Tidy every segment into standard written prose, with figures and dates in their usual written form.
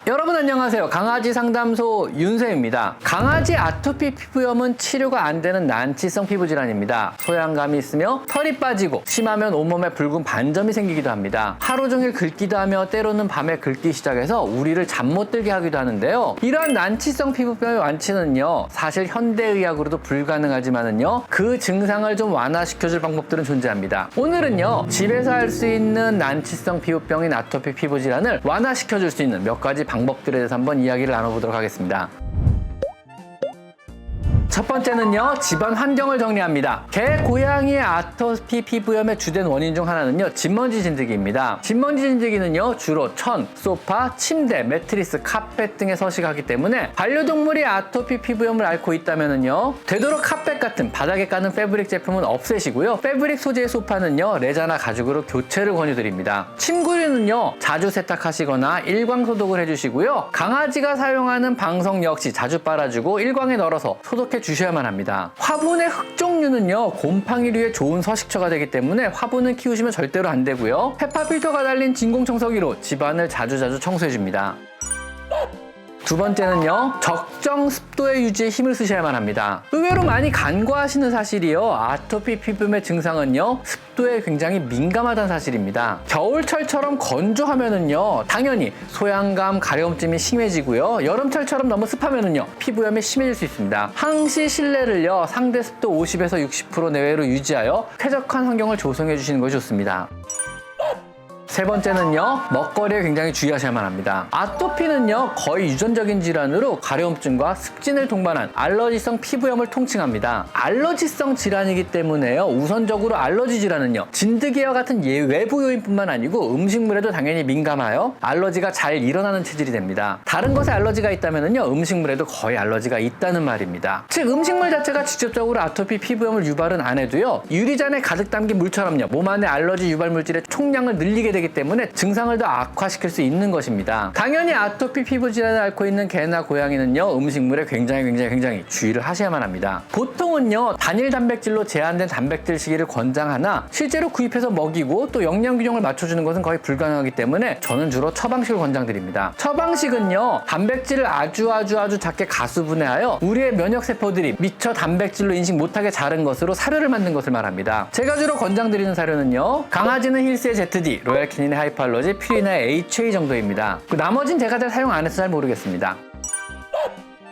여러분 안녕하세요. 강아지 상담소 윤쌤입니다. 강아지 아토피 피부염은 치료가 안 되는 난치성 피부 질환입니다. 소양감이 있으며 털이 빠지고 심하면 온몸에 붉은 반점이 생기기도 합니다. 하루 종일 긁기도 하며 때로는 밤에 긁기 시작해서 우리를 잠 못 들게 하기도 하는데요. 이러한 난치성 피부병의 완치는요, 사실 현대의학으로도 불가능하지만은요, 그 증상을 좀 완화시켜줄 방법들은 존재합니다. 오늘은요, 집에서 할 수 있는 난치성 피부병인 아토피 피부 질환을 완화시켜줄 수 있는 몇 가지 방법들에 대해서 한번 이야기를 나눠보도록 하겠습니다. 첫 번째는요, 집안 환경을 정리합니다. 개, 고양이의 아토피 피부염의 주된 원인 중 하나는요, 진먼지 진드기입니다. 진먼지 진드기는요, 주로 천, 소파, 침대, 매트리스, 카펫 등에 서식하기 때문에 반려동물이 아토피 피부염을 앓고 있다면은요, 되도록 카펫 같은 바닥에 까는 패브릭 제품은 없애시고요. 패브릭 소재의 소파는요, 레자나 가죽으로 교체를 권유드립니다. 침구류는요, 자주 세탁하시거나 일광 소독을 해주시고요. 강아지가 사용하는 방석 역시 자주 빨아주고 일광에 널어서 소독해 주셔야만 합니다. 화분의 흙 종류는요, 곰팡이류의 좋은 서식처가 되기 때문에 화분을 키우시면 절대로 안 되고요. 헤파 필터가 달린 진공 청소기로 집안을 자주자주 청소해줍니다. 두 번째는요, 적정 습도의 유지에 힘을 쓰셔야만 합니다. 의외로 많이 간과하시는 사실이요, 아토피 피부염의 증상은요, 습도에 굉장히 민감하다는 사실입니다. 겨울철처럼 건조하면은요, 당연히 소양감, 가려움증이 심해지고요, 여름철처럼 너무 습하면은요, 피부염이 심해질 수 있습니다. 항시 실내를요, 상대 습도 50에서 60% 내외로 유지하여 쾌적한 환경을 조성해 주시는 것이 좋습니다. 세 번째는요, 먹거리에 굉장히 주의하셔야만 합니다. 아토피는요, 거의 유전적인 질환으로 가려움증과 습진을 동반한 알러지성 피부염을 통칭합니다. 알러지성 질환이기 때문에요, 우선적으로 알러지 질환은요, 진드기와 같은 외부 요인뿐만 아니고 음식물에도 당연히 민감하여 알러지가 잘 일어나는 체질이 됩니다. 다른 것에 알러지가 있다면은요, 음식물에도 거의 알러지가 있다는 말입니다. 즉, 음식물 자체가 직접적으로 아토피 피부염을 유발은 안 해도요, 유리잔에 가득 담긴 물처럼요, 몸 안에 알러지 유발 물질의 총량을 늘리게 되기 때문에 증상을 더 악화시킬 수 있는 것입니다. 당연히 아토피 피부 질환을 앓고 있는 개나 고양이는요, 음식물에 굉장히 주의를 하셔야만 합니다. 보통은요, 단일 단백질로 제한된 단백질 시기를 권장하나 실제로 구입해서 먹이고 또 영양 균형을 맞춰주는 것은 거의 불가능하기 때문에 저는 주로 처방식을 권장드립니다. 처방식은요, 단백질을 아주 작게 가수분해하여 우리의 면역 세포들이 미처 단백질로 인식 못하게 자른 것으로 사료를 만든 것을 말합니다. 제가 주로 권장드리는 사료는요, 강아지는 힐스의 ZD, 로얄 캐닌의 하이퍼알러지, 퓨리나의 HA 정도입니다. 나머진 제가 잘 사용 안 해서 잘 모르겠습니다.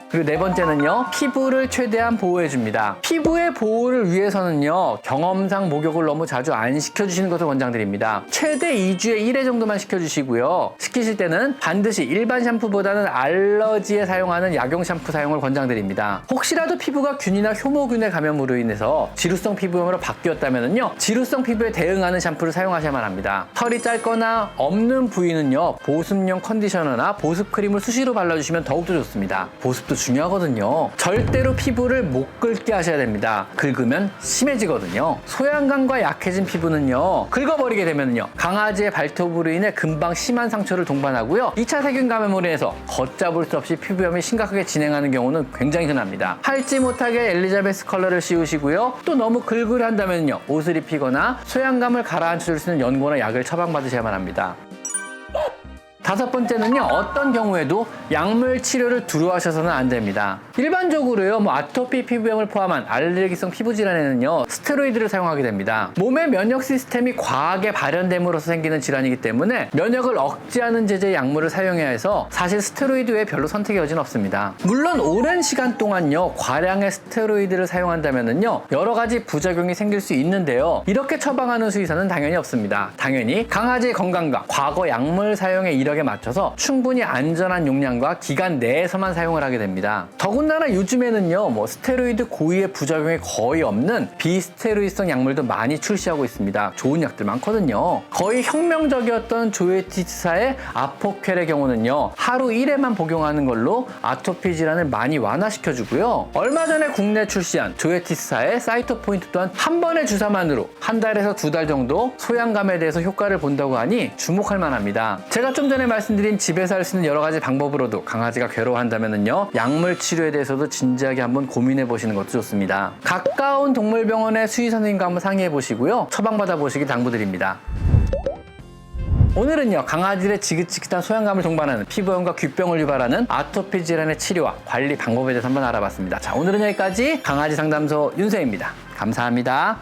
그리고 네 번째는요, 피부를 최대한 보호해줍니다. 피부의 보호를 위해서는요, 경험상 목욕을 너무 자주 안 시켜주시는 것을 권장드립니다. 최대 2주에 1회 정도만 시켜주시고요. 시키실 때는 반드시 일반 샴푸보다는 알러지에 사용하는 약용 샴푸 사용을 권장드립니다. 혹시라도 피부가 균이나 효모균의 감염으로 인해서 지루성 피부염으로 바뀌었다면요, 지루성 피부에 대응하는 샴푸를 사용하셔야만 합니다. 털이 짧거나 없는 부위는요, 보습용 컨디셔너나 보습 크림을 수시로 발라주시면 더욱더 좋습니다. 보습도 중요하거든요. 절대로 피부를 못 긁게 하셔야 됩니다. 긁으면 심해지거든요. 소양감과 약해진 피부는요, 긁어버리게 되면요, 강아지의 발톱으로 인해 금방 심한 상처를 동반하고요, 2차 세균 감염으로 인해서 걷잡을 수 없이 피부염이 심각하게 진행하는 경우는 굉장히 흔합니다. 핥지 못하게 엘리자베스 컬러를 씌우시고요, 또 너무 긁으려 한다면요, 옷을 입히거나 소양감을 가라앉혀줄 수 있는 연고나 약을 처방받으셔야만 합니다. 다섯 번째는요, 어떤 경우에도 약물 치료를 두려워하셔서는 안 됩니다. 일반적으로요, 아토피 피부염을 포함한 알레르기성 피부 질환에는요, 스테로이드를 사용하게 됩니다. 몸의 면역 시스템이 과하게 발현됨으로써 생기는 질환이기 때문에 면역을 억제하는 제제의 약물을 사용해야 해서 사실 스테로이드 외에 별로 선택의 여지는 없습니다. 물론 오랜 시간 동안요, 과량의 스테로이드를 사용한다면은요, 여러 가지 부작용이 생길 수 있는데요, 이렇게 처방하는 수의사는 당연히 없습니다. 당연히 강아지의 건강과 과거 약물 사용의 이력에 맞춰서 충분히 안전한 용량과 기간 내에서만 사용을 하게 됩니다. 더군다나 요즘에는요, 스테로이드 고유의 부작용이 거의 없는 비스테로이드성 약물도 많이 출시하고 있습니다. 좋은 약들 많거든요. 거의 혁명적이었던 조에티스사의 아포켈의 경우는요, 하루 1회만 복용하는 걸로 아토피 질환을 많이 완화시켜주고요. 얼마 전에 국내 출시한 조에티스사의 사이토포인트 또한 한 번의 주사만으로 한 달에서 두 달 정도 소양감에 대해서 효과를 본다고 하니 주목할 만합니다. 제가 좀 전에 말씀드린 집에서 할 수 있는 여러 가지 방법으로도 강아지가 괴로워한다면요, 약물 치료에 대해서도 진지하게 한번 고민해 보시는 것도 좋습니다. 가까운 동물병원의 수의 선생님과 한번 상의해 보시고요, 처방받아 보시기 당부드립니다. 오늘은요, 강아지들의 지긋지긋한 소양감을 동반하는 피부염과 귀병을 유발하는 아토피 질환의 치료와 관리 방법에 대해서 한번 알아봤습니다. 자, 오늘은 여기까지 강아지 상담소 윤세입니다. 감사합니다.